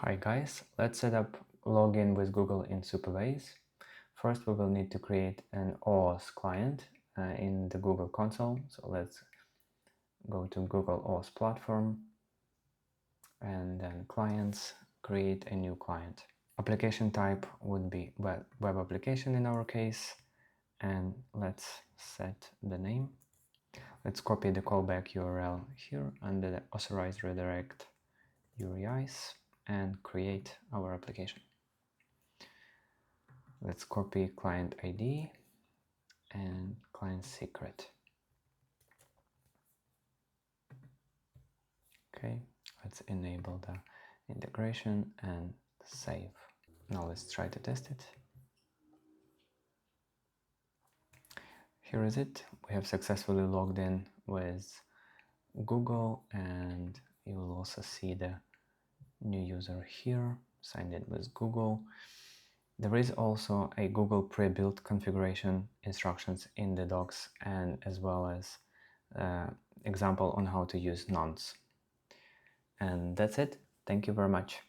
Hi guys, let's set up login with Google in Supabase. First we will need to create an Auth client in the Google console. So let's go to Google Auth platform and then clients, create a new client. Application type would be web application in our case, and let's set the name. Let's copy the callback URL here under the authorized redirect URIs and create our application. Let's copy client ID and client secret. Okay, let's enable the integration and save. Now let's try to test it. Here is it. We have successfully logged in with Google, and you will also see the new user here, signed in with Google. There is also a Google pre-built configuration instructions in the docs, and as well as example on how to use nonce. And that's it. Thank you very much.